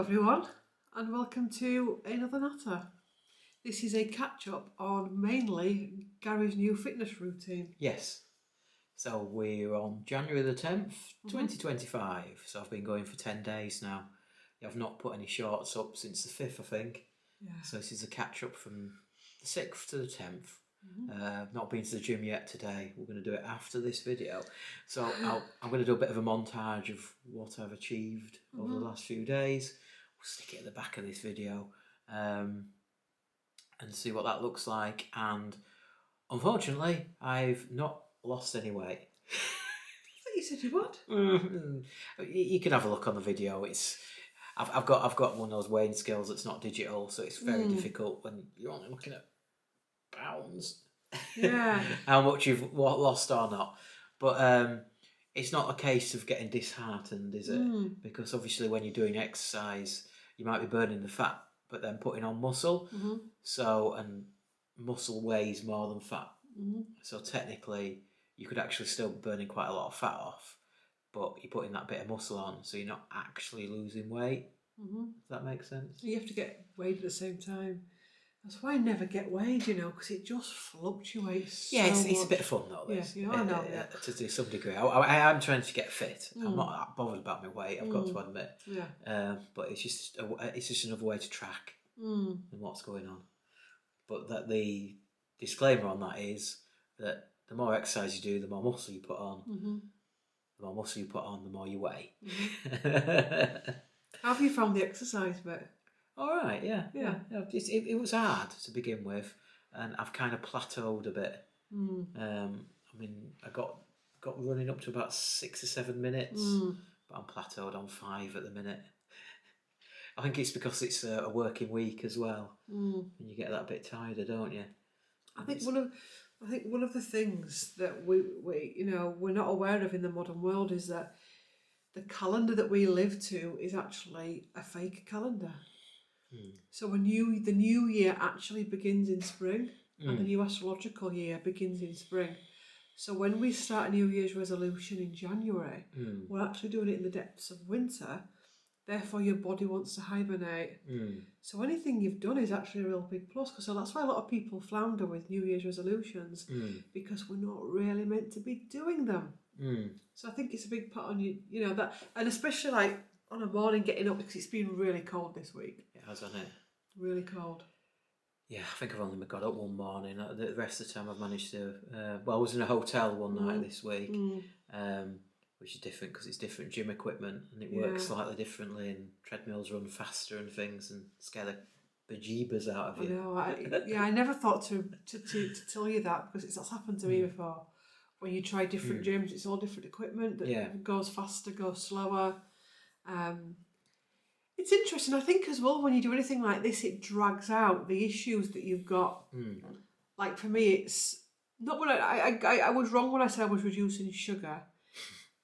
everyone, and welcome to another natter. This is a catch-up on mainly Gary's new fitness routine. Yes. So we're on January the 10th, 2025. So I've been going for 10 days now. I've not put any shorts up since the 5th, I think. Yeah. So this is a catch-up from the 6th to the 10th. I've not been to the gym yet today. We're going to do it after this video. So I'm going to do a bit of a montage of what I've achieved over the last few days. We'll stick it at the back of this video and see what that looks like. And unfortunately, I've not lost any weight. I thought you said you would. You can have a look on the video. I've got one of those weighing scales that's not digital, so it's very difficult when you're only looking at pounds. Yeah. How much you've lost or not. But it's not a case of getting disheartened, is it? Because obviously when you're doing exercise, you might be burning the fat, but then putting on muscle. So, and muscle weighs more than fat. So technically, you could actually still be burning quite a lot of fat off, but you're putting that bit of muscle on, so you're not actually losing weight. Does that make sense? You have to get weighed at the same time. That's why I never get weighed, because it just fluctuates. Yeah, so it's a much. bit of fun though. This. Yeah, I know. Yeah. To some degree, I am trying to get fit. I'm not that bothered about my weight. I've got to admit. Yeah. But it's just another way to track and what's going on. But that the disclaimer on that is that the more exercise you do, the more muscle you put on. The more muscle you put on, the more you weigh. How have you found the exercise bit? All right, yeah. It was hard to begin with, and I've kind of plateaued a bit. I mean, I got running up to about 6 or 7 minutes, but I'm plateaued on 5 at the minute. I think it's because it's a working week as well, and you get that bit tired, don't you? I think one of the things that we're not aware of in the modern world is that the calendar that we live to is actually a fake calendar. So the new year actually begins in spring, and the new astrological year begins in spring. So when we start a New Year's resolution in January, we're actually doing it in the depths of winter. Therefore, your body wants to hibernate. So anything you've done is actually a real big plus. So that's why a lot of people flounder with New Year's resolutions, because we're not really meant to be doing them. So I think it's a big part on you, that, and especially like on a morning getting up, because it's been really cold this week. It has, hasn't it? Really cold. Yeah, I think I've only got up one morning. The rest of the time I've managed to... I was in a hotel one night this week, which is different because it's different gym equipment and it works slightly differently, and treadmills run faster and things and scare the bejeebers out of you. I know. I never thought to tell you that, because that's happened to me before. When you try different gyms, it's all different equipment that goes faster, goes slower. It's interesting, I think, as well, when you do anything like this, it drags out the issues that you've got. Like for me, it's not when I was wrong when I said I was reducing sugar.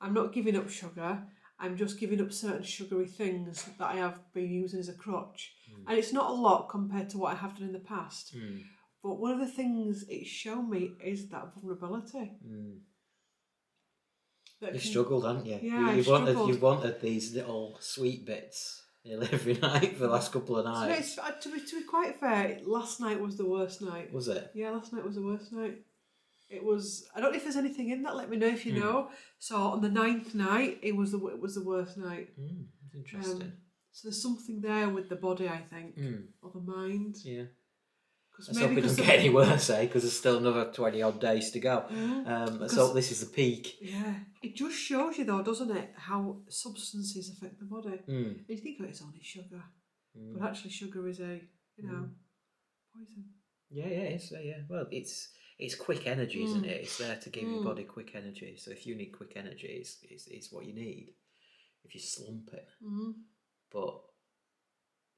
I'm not giving up sugar. I'm just giving up certain sugary things that I have been using as a crutch. And it's not a lot compared to what I have done in the past. But one of the things it's shown me is that vulnerability. You struggled, haven't you? Yeah, you've wanted these little sweet bits every night for the last couple of nights. So to be quite fair, last night was the worst night. Was it? Yeah, last night was the worst night. It was. I don't know if there's anything in that. Let me know if you know. So on the 9th night, it was the worst night. Interesting. So there's something there with the body, I think, or the mind. Yeah. Let's hope it doesn't get any worse, because there's still another 20 odd days to go. Let's hope this is the peak. Yeah. It just shows you, though, doesn't it, how substances affect the body. And you think, it's only sugar. But actually sugar is a, poison. Yeah, it is. Yeah. Well, it's quick energy, isn't it? It's there to give your body quick energy. So if you need quick energy, it's what you need if you slump it. But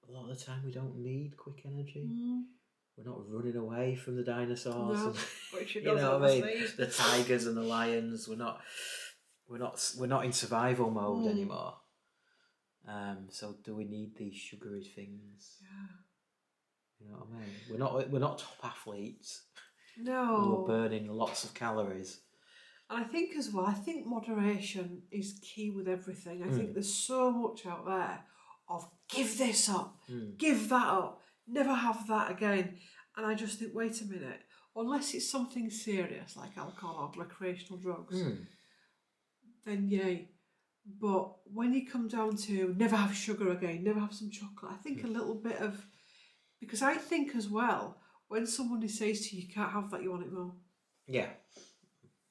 a lot of the time we don't need quick energy. We're not running away from the dinosaurs. No, and, which you know what I mean? The tigers and the lions. We're not in survival mode anymore. So do we need these sugary things? Yeah. You know what I mean? We're not top athletes. No. We're burning lots of calories. And I think as well, moderation is key with everything. I think there's so much out there of give this up, give that up, never have that again. And I just think, wait a minute, unless it's something serious like alcohol or recreational drugs, then yay. But when you come down to never have sugar again, never have some chocolate, I think a little bit of, because I think as well, when somebody says to you, you can't have that, you want it more. Yeah.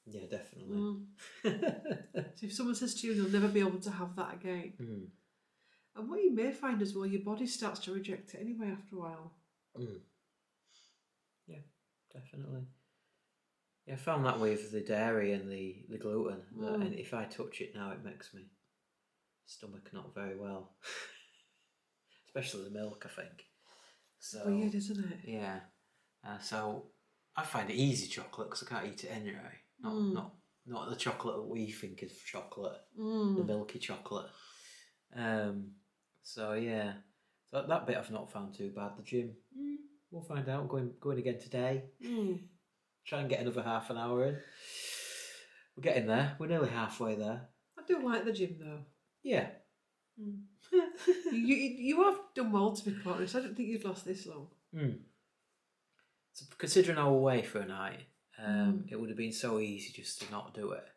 Yeah, definitely. So if someone says to you, you'll never be able to have that again. And what you may find as well, your body starts to reject it anyway after a while. Yeah, definitely. Yeah, I found that with the dairy and the gluten. And if I touch it now, it makes my stomach not very well. Especially the milk, I think. So, weird, isn't it? Yeah. So I find it easy chocolate because I can't eat it anyway. Not the chocolate that we think is chocolate, the milky chocolate. So yeah, so that bit I've not found too bad. The gym, we'll find out. Going again today. Try and get another half an hour in. We're getting there. We're nearly halfway there. I do like the gym though. Yeah. You have done well, to be quite honest. I don't think you've lost this long. So considering I was away for a night, it would have been so easy just to not do it.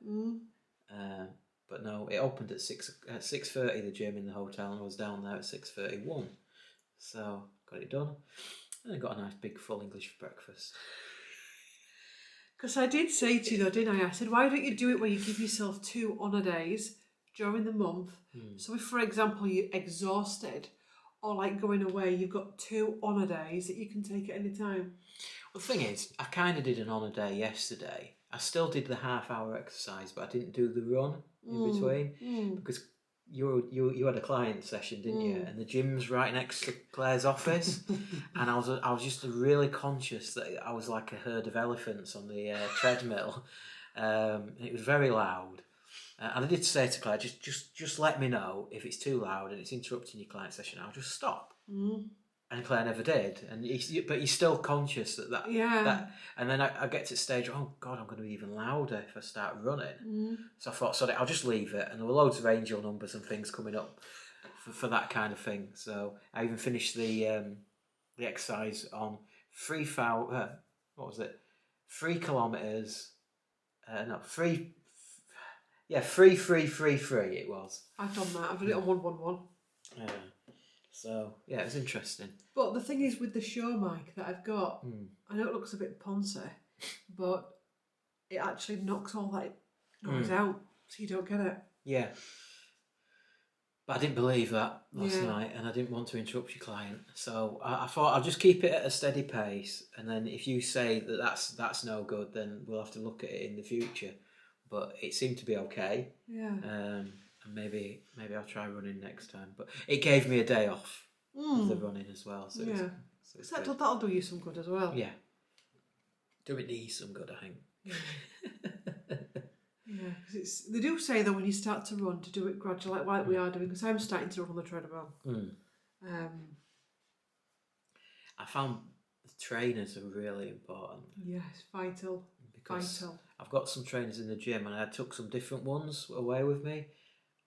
But no, it opened at 6:30. The gym in the hotel, and I was down there at 6:31. So got it done, and I got a nice big full English breakfast. Because I did say to you though, didn't I? I said, why don't you do it where you give yourself 2 honour days during the month? So if, for example, you're exhausted or like going away, you've got 2 honour days that you can take at any time. Well, the thing is, I kind of did an honour day yesterday. I still did the half-hour exercise, but I didn't do the run in between because you had a client session, didn't you? And the gym's right next to Claire's office, and I was just really conscious that I was like a herd of elephants on the treadmill. And it was very loud. And I did say to Claire, just let me know if it's too loud and it's interrupting your client session. I'll just stop. And Claire never did. But you're still conscious that. And then I get to the stage, oh God, I'm going to be even louder if I start running. So I thought, sorry, I'll just leave it. And there were loads of angel numbers and things coming up for that kind of thing. So I even finished the exercise on 3 kilometres. No, 3. Yeah, 3 it was. I've done that. I've done it on 111. So yeah, it was interesting. But the thing is with the show mic that I've got, I know it looks a bit poncy, but it actually knocks all that noise out, so you don't get it. Yeah. But I didn't believe that last night, and I didn't want to interrupt your client. So I thought I'll just keep it at a steady pace, and then if you say that that's no good, then we'll have to look at it in the future. But it seemed to be okay. Yeah. And maybe I'll try running next time. But it gave me a day off of the running as well. So that'll do you some good as well. Yeah. Do it need some good, I think. Yeah, because they do say though when you start to run to do it gradually, like we are doing. Because I'm starting to run on the treadmill. I found the trainers are really important. Yes, vital. Vital. I've got some trainers in the gym, and I took some different ones away with me,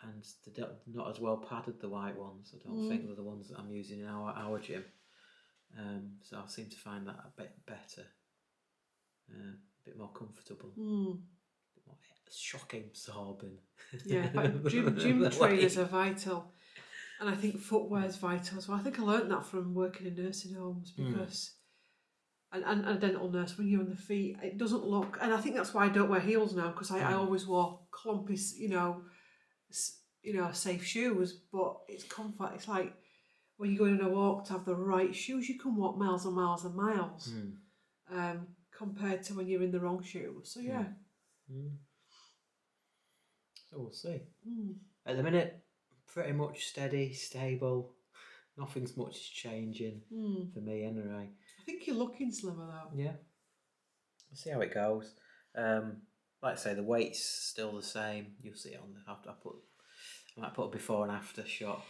and they're not as well padded, the white ones. I don't think they're the ones that I'm using in our gym. So I seem to find that a bit better, a bit more comfortable, a bit more shock absorbing. Yeah, but gym trainers are vital, and I think footwear is vital. So I think I learnt that from working in nursing homes because. And a dental nurse, when you're on the feet, it doesn't look, and I think that's why I don't wear heels now, because I always wore clumpy, safe shoes, but it's comfort. It's like when you're going on a walk, to have the right shoes, you can walk miles and miles and miles, compared to when you're in the wrong shoes. So yeah. So we'll see. At the minute, pretty much steady, stable. Nothing's much changing for me anyway. I think you're looking slimmer though. Yeah. We'll see how it goes. Like I say, the weight's still the same. You'll see it on the. I might put a before and after shot.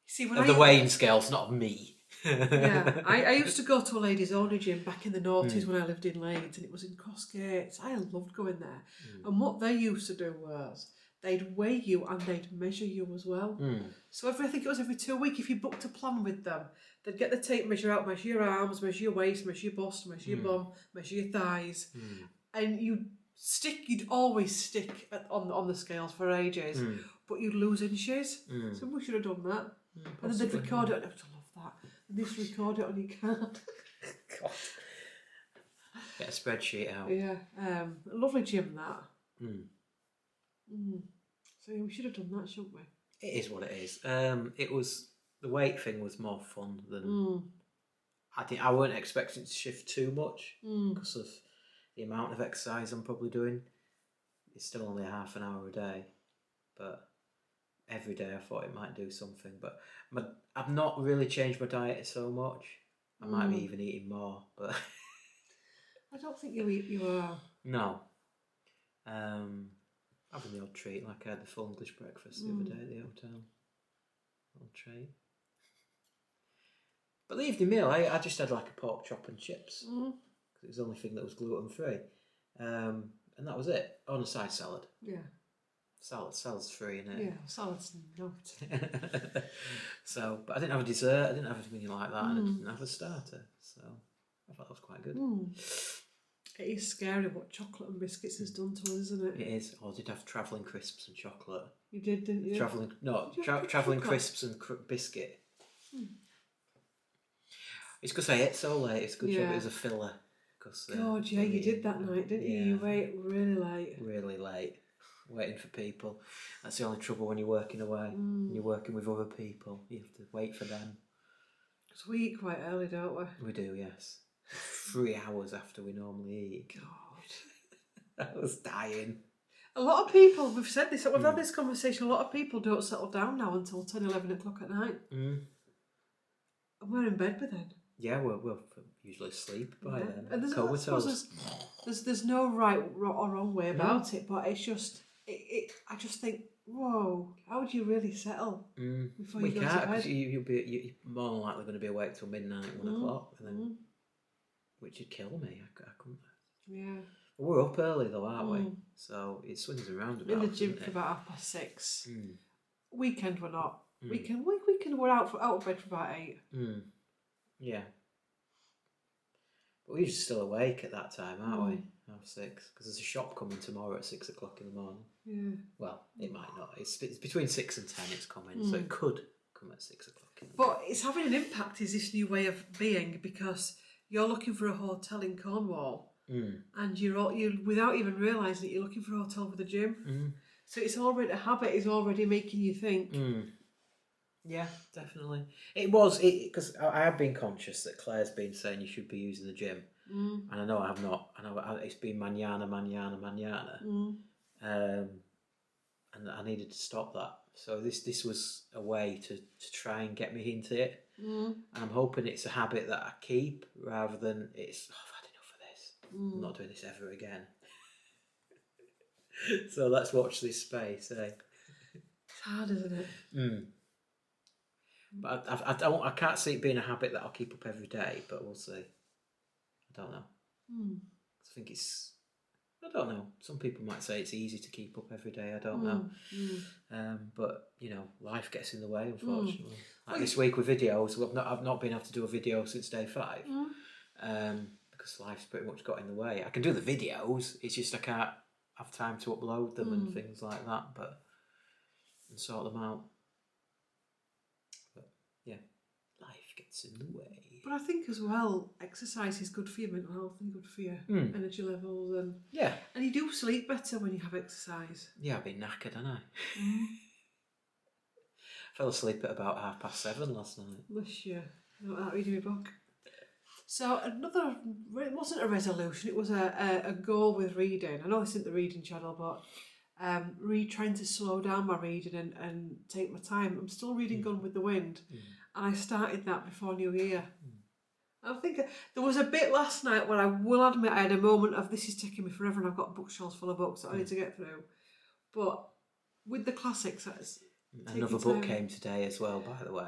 See, when of the weighing scales, not of me. Yeah, I used to go to a ladies' only gym back in the noughties when I lived in Leeds, and it was in Crossgates. I loved going there. And what they used to do was they'd weigh you and they'd measure you as well. So I think it was every 2 weeks, if you booked a plan with them, they'd get the tape measure out, measure your arms, measure your waist, measure your bust, measure your bum, measure your thighs, and you'd always stick on the scales for ages, but you'd lose inches. So we should have done that. And then they'd record it. I love that. And they used to record it on your card. God. Get a spreadsheet out. Yeah, a lovely gym that. So yeah, we should have done that, shouldn't we? It is what it is. It was the weight thing was more fun than I weren't expecting to shift too much because of the amount of exercise I'm probably doing. It's still only half an hour a day, but every day I thought it might do something. But I've not really changed my diet so much. I might be even eating more, but I don't think you are. No. Having the odd treat, like I had the full English breakfast the other day at the hotel. Little treat. But the evening meal, I just had like a pork chop and chips. Because it was the only thing that was gluten free. And that was it. On a side salad. Yeah. Salad's free, innit? Yeah, salad's not. So, but I didn't have a dessert, I didn't have anything like that, and I didn't have a starter. So, I thought that was quite good. It is scary what chocolate and biscuits has done to us, isn't it? It is. Oh, I did have travelling crisps and chocolate. You did, didn't you? Travelling crisps and biscuit. It's because I ate so late. It's a good job it was a filler. God, yeah, you did that night, didn't you? You ate really late. Really late. Waiting for people. That's the only trouble when you're working away. When you're working with other people. You have to wait for them. So we eat quite early, don't we? We do, yes. 3 hours after we normally eat. God. I was dying. A lot of people, we've said this, we've had this conversation, a lot of people don't settle down now until 10, 11 o'clock at night. And we're in bed by then. Yeah, we'll usually sleep by then. And there's no right or wrong way about it, but it's just, I just think, whoa, how would you really settle before you go to bed? Because you're more than likely going to be awake till midnight, 1 o'clock, and then, which would kill me. I couldn't. Yeah. We're up early though, aren't we? So it swings around about. In the gym for about 6:30. Weekend we're not. Weekend we're out of bed for about 8. Yeah. But we're usually still awake at that time, aren't we? 6:30. Because there's a shop coming tomorrow at 6 o'clock in the morning. Yeah. Well, it might not. It's between 6 and 10 it's coming, so it could come at 6 o'clock in the morning. But it's having an impact, is this new way of being, because you're looking for a hotel in Cornwall and you're without even realising that you're looking for a hotel with a gym. So it's already, a habit is already making you think. Yeah, definitely. It was, because I have been conscious that Claire's been saying you should be using the gym. And I know I have not. I know it's been manana. And I needed to stop that. So this was a way to try and get me into it. And I'm hoping it's a habit that I keep rather than it's, I've had enough of this. I'm not doing this ever again. So let's watch this space, eh? It's hard, isn't it? But I can't see it being a habit that I'll keep up every day, but we'll see. I don't know. I think I don't know. Some people might say it's easy to keep up every day. I don't know. But, life gets in the way, unfortunately. Like this week with videos, I've not been able to do a video since day 5. Because life's pretty much got in the way. I can do the videos, it's just I can't have time to upload them and things like that, and sort them out. But, yeah, life gets in the way. But I think as well, exercise is good for your mental health and good for your energy levels, and you do sleep better when you have exercise. Yeah, I've been knackered, haven't I? Fell asleep at about 7:30 last night. Bless you. Not reading my book. So it wasn't a resolution, it was a goal with reading. I know this isn't the reading channel, but trying to slow down my reading and take my time. I'm still reading Gone with the Wind, and I started that before New Year. I think there was a bit last night where I will admit I had a moment of this is taking me forever and I've got bookshelves full of books that I need to get through. But with the classics, another book came today as well, by the way.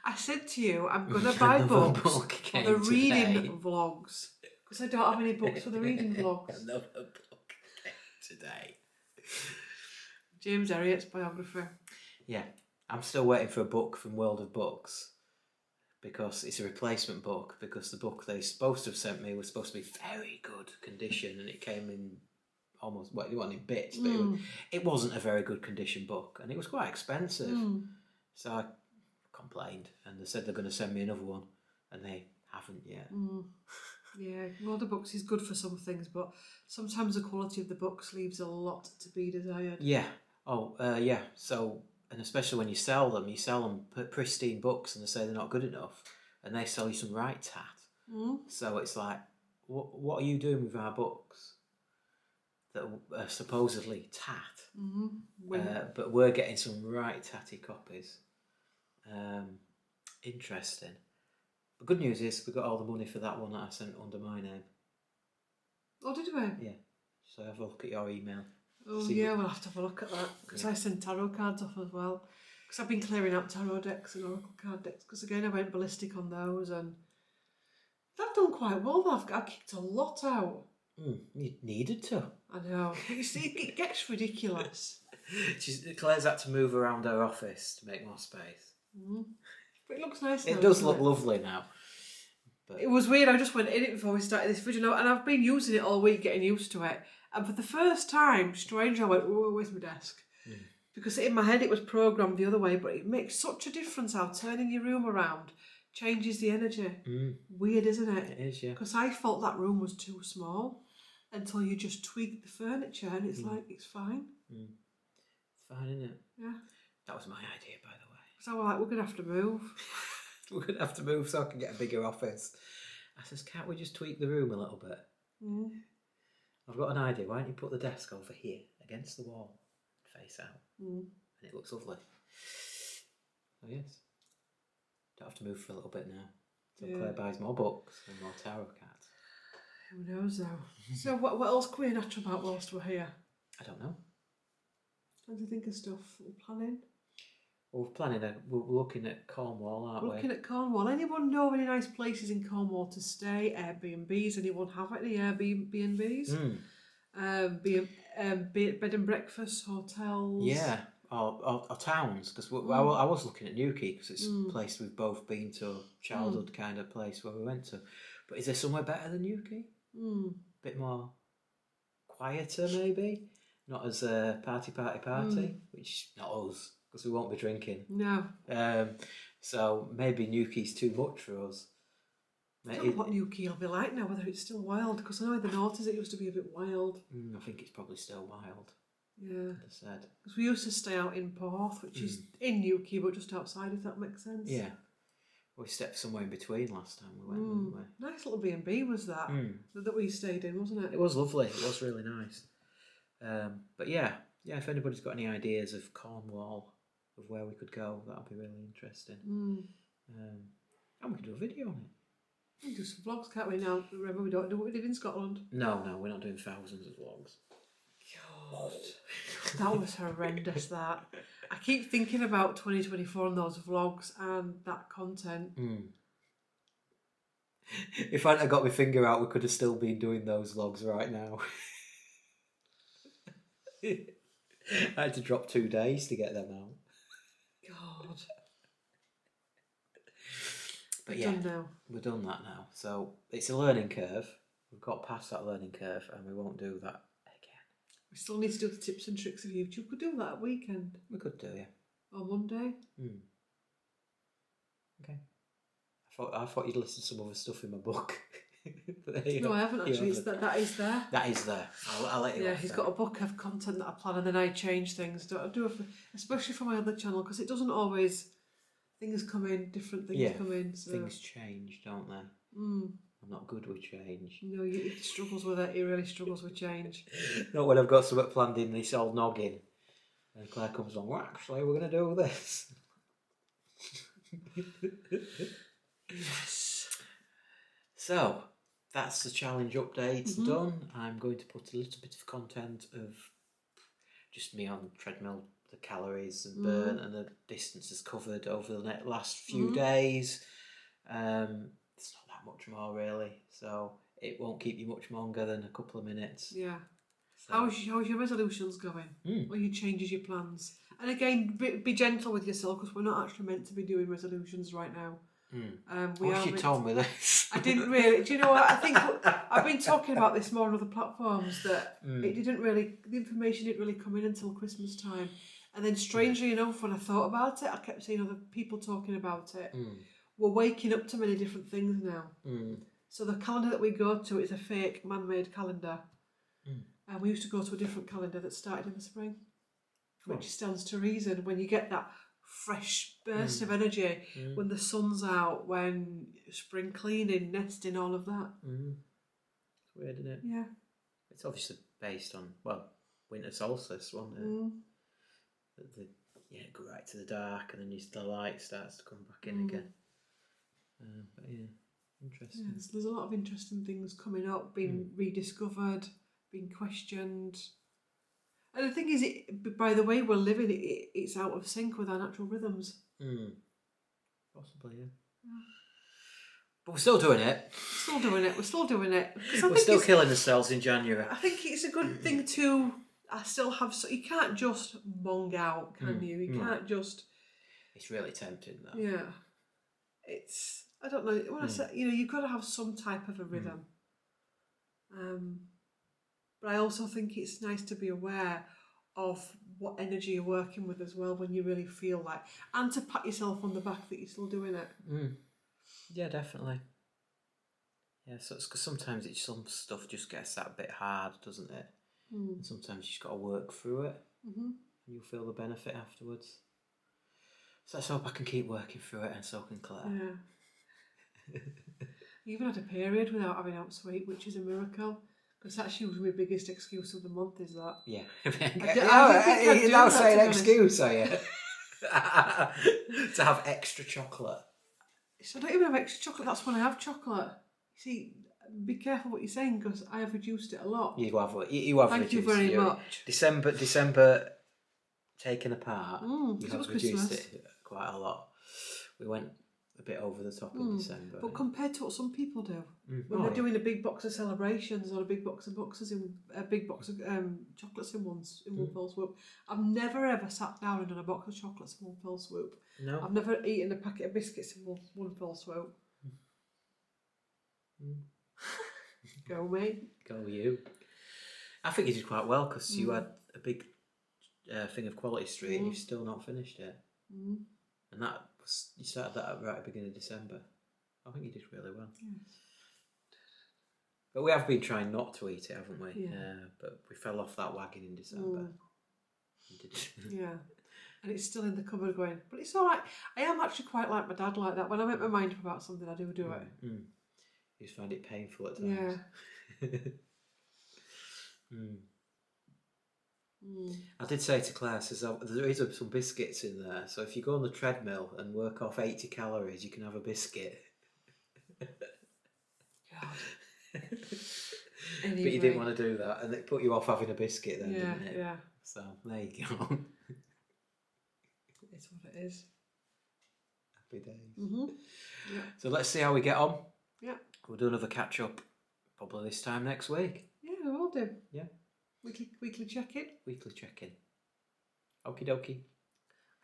I said to you, I'm going to buy books for the reading vlogs, because I don't have any books for the reading vlogs. Another book came today. James Herriot's biography. Yeah, I'm still waiting for a book from World of Books because it's a replacement book because the book they supposed to have sent me was supposed to be very good condition and it came in almost, well, it wasn't in bits, but it wasn't a very good condition book and it was quite expensive. So I complained and they said they're going to send me another one and they haven't yet. Yeah, World of Books is good for some things, but sometimes the quality of the books leaves a lot to be desired. Yeah. Yeah. So, and especially when you sell them pristine books and they say they're not good enough and they sell you some right tat. So it's like, what are you doing with our books that are supposedly tat? But we're getting some right tatty copies. Interesting. The good news is we got all the money for that one that I sent under my name. Oh, did we? Yeah. So have a look at your email. Oh, yeah, we'll have to have a look at that because I sent tarot cards off as well. Because I've been clearing out tarot decks and oracle card decks. Because again, I went ballistic on those and they've done quite well. I kicked a lot out. You needed to. I know. You see, it gets ridiculous. Claire's had to move around her office to make more space. But it looks nice now. It does look lovely now. But it was weird. I just went in it before we started this video, and I've been using it all week, getting used to it. And for the first time, strange, I went, "Oh, where's my desk?" Because in my head it was programmed the other way. But it makes such a difference how turning your room around changes the energy. Weird, isn't it? It is, yeah. Because I felt that room was too small until you just tweak the furniture, and it's like it's fine. It's fine, isn't it? Yeah. That was my idea, by the way. So we're like, we're gonna have to move. We're going to have to move so I can get a bigger office. I says, can't we just tweak the room a little bit? I've got an idea. Why don't you put the desk over here against the wall, face out, and it looks lovely. So yes, don't have to move for a little bit now. So Claire buys more books and more tarot cards. Who knows though? So what else can we natter about whilst we're here? I don't know. Trying to think of stuff. We're planning. Well, we're looking at Cornwall, aren't we? Looking at Cornwall. Anyone know any nice places in Cornwall to stay? Airbnbs? Anyone have any Airbnbs? Bed and breakfast, hotels? Yeah, or towns. Because I was looking at Newquay because it's a place we've both been to, a childhood kind of place where we went to. But is there somewhere better than Newquay? Bit more quieter, maybe? Not as party, which not us. Because we won't be drinking. No. So maybe Newquay's too much for us. I don't know what Newquay will be like now, whether it's still wild. Because I know in the noughties it used to be a bit wild. I think it's probably still wild. Yeah. As I said. Because we used to stay out in Porth, which is in Newquay, but just outside, if that makes sense. Yeah. We stepped somewhere in between last time we went, didn't we? Nice little B&B was that we stayed in, wasn't it? It was lovely. It was really nice. But yeah, if anybody's got any ideas of Cornwall, of where we could go, that'll be really interesting. And we could do a video on it. We can do some vlogs, can't we? Now, remember, we don't do what we did in Scotland. No, we're not doing thousands of vlogs. God, that was horrendous. That I keep thinking about 2024 and those vlogs and that content. If I'd have got my finger out, we could have still been doing those vlogs right now. I had to drop 2 days to get them out. God. But yeah, we've done that now. So it's a learning curve. We've got past that learning curve and we won't do that again. We still need to do the tips and tricks of YouTube. We could do that at weekend. We could do, yeah. On Monday. Okay. I thought you'd listen to some other stuff in my book. No, I haven't actually. That is there. That is there. I'll let you. Yeah, he's got a book of content that I plan, and then I change things. I do, especially for my other channel, because it doesn't always. Things come in, different things come in. So. Things change, don't they? I'm not good with change. No, he struggles with it. He really struggles with change. Not when I've got something planned in this old noggin, and Claire comes along. Well, actually, we're going to do this. Yes. So. That's the challenge update done. I'm going to put a little bit of content of just me on the treadmill, the calories and burn and the distances covered over the last few days. It's not that much more really, so it won't keep you much longer than a couple of minutes. Yeah. So, How's your resolutions going? Or you changes your plans? And again, be gentle with yourself because we're not actually meant to be doing resolutions right now. I wish you told me this. I didn't really. Do you know what? I think I've been talking about this more on other platforms that the information didn't really come in until Christmas time. And then strangely enough, when I thought about it, I kept seeing other people talking about it. We're waking up to many different things now. So the calendar that we go to is a fake man-made calendar. And we used to go to a different calendar that started in the spring, which stands to reason. When you get that fresh burst of energy, when the sun's out, when spring cleaning, nesting, all of that. It's weird, isn't it? Yeah. It's obviously based on, winter solstice, wasn't it? Go right to the dark and then the light starts to come back in again. But yeah, interesting. Yes, there's a lot of interesting things coming up, being rediscovered, being questioned. And the thing is, by the way we're living, it's out of sync with our natural rhythms. Possibly, yeah. But we're still doing it. We're still doing it. We're still killing ourselves in January. I think it's a good thing to still have... you can't just bong out, can you? You can't just... It's really tempting, though. Yeah. It's... I don't know. When I say, you've got to have some type of a rhythm. But I also think it's nice to be aware of what energy you're working with as well when you really feel like, and to pat yourself on the back that you're still doing it. Yeah, definitely. Yeah, so it's because sometimes some stuff just gets that bit hard, doesn't it? And sometimes you just got to work through it, and you'll feel the benefit afterwards. So let's hope I can keep working through it, and so can Claire. Yeah. You even had a period without having out sweet, which is a miracle. Because that's usually my biggest excuse of the month, is that. Yeah. You're now saying excuse, are you? To have extra chocolate. So I don't even have extra chocolate, that's when I have chocolate. See, be careful what you're saying because I have reduced it a lot. You have Thank reduced you very it. much. December taken apart, you it have was reduced Christmas. it quite a lot. We went a bit over the top in December. But compared to what some people do, when they're doing a big box of celebrations or a big box of chocolates in one fell swoop, I've never ever sat down and done a box of chocolates in one fell swoop. No. I've never eaten a packet of biscuits in one fell swoop. Go me. Go you. I think you did quite well because you had a big thing of Quality Street and you've still not finished it. And you started that right at the beginning of December. I think you did really well. Yes. But we have been trying not to eat it, haven't we? Yeah. But we fell off that wagon in December. Yeah. And it's still in the cupboard going, but it's all right. I am actually quite like my dad like that. When I make my mind up about something, I do it. You just find it painful at times. Yeah. I did say to Claire, there is some biscuits in there, so if you go on the treadmill and work off 80 calories, you can have a biscuit. God. But you didn't want to do that, and it put you off having a biscuit then, didn't it? Yeah. So there you go. It's what it is. Happy days. Yeah. So let's see how we get on. Yeah. We'll do another catch up probably this time next week. Yeah, we'll do. Yeah. Weekly check-in. Weekly check-in. Okie dokie.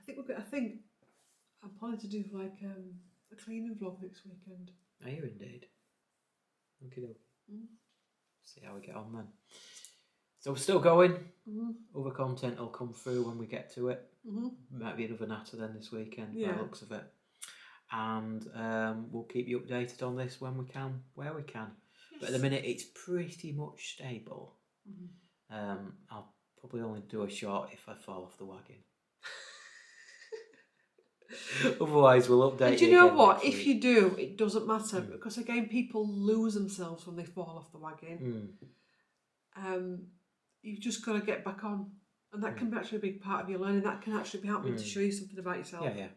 I think I'm planning to do like a cleaning vlog next weekend. Are you indeed? Okie dokie. See how we get on then. So we're still going. Other content will come through when we get to it. Might be another natter then this weekend by the looks of it. And we'll keep you updated on this when we can, where we can. Yes. But at the minute it's pretty much stable. I'll probably only do a shot if I fall off the wagon. Otherwise we'll update you. And you know what? If you do, it doesn't matter because again people lose themselves when they fall off the wagon. You've just got to get back on. And that can be actually a big part of your learning. That can actually be helping to show you something about yourself. Yeah.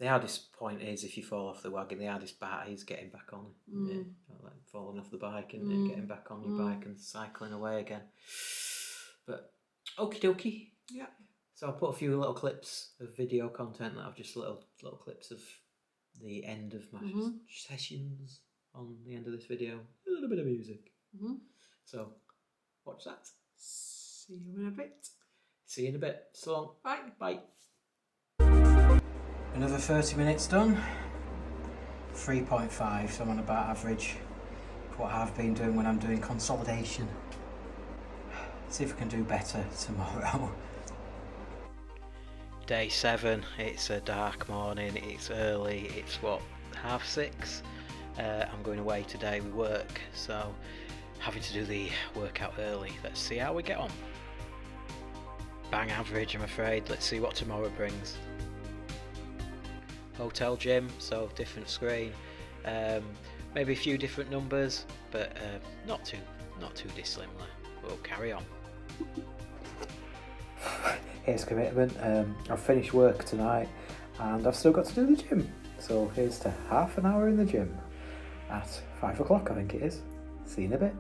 The hardest point is if you fall off the wagon, the hardest part is getting back on. Like falling off the bike and getting back on your bike and cycling away again. But okie dokie. Yeah. So I'll put a few little clips of video content that I've just little clips of the end of my sessions on the end of this video. A little bit of music. So watch that. See you in a bit. See you in a bit. So long. Bye. Bye. Another 30 minutes done. 3.5, so I'm on about average for what I've been doing when I'm doing consolidation. See if I can do better tomorrow. Day 7, it's a dark morning, it's early, it's what, 6:30? I'm going away today with work, so having to do the workout early. Let's see how we get on. Bang average, I'm afraid. Let's see what tomorrow brings. Hotel gym, so different screen. Maybe a few different numbers, but not too dissimilar. We'll carry on. Here's commitment. I've finished work tonight and I've still got to do the gym. So here's to half an hour in the gym at 5 o'clock, I think it is. See you in a bit.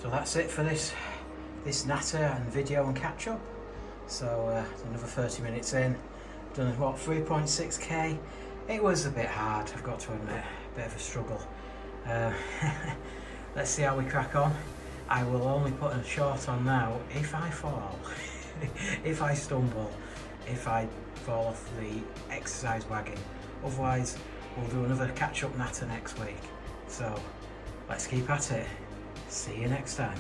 So that's it for this natter and video and catch up. So another 30 minutes in, done what, 3.6k. It was a bit hard, I've got to admit, a bit of a struggle. Let's see how we crack on. I will only put a short on now if I fall, if I stumble, if I fall off the exercise wagon. Otherwise, we'll do another catch up natter next week. So let's keep at it. See you next time.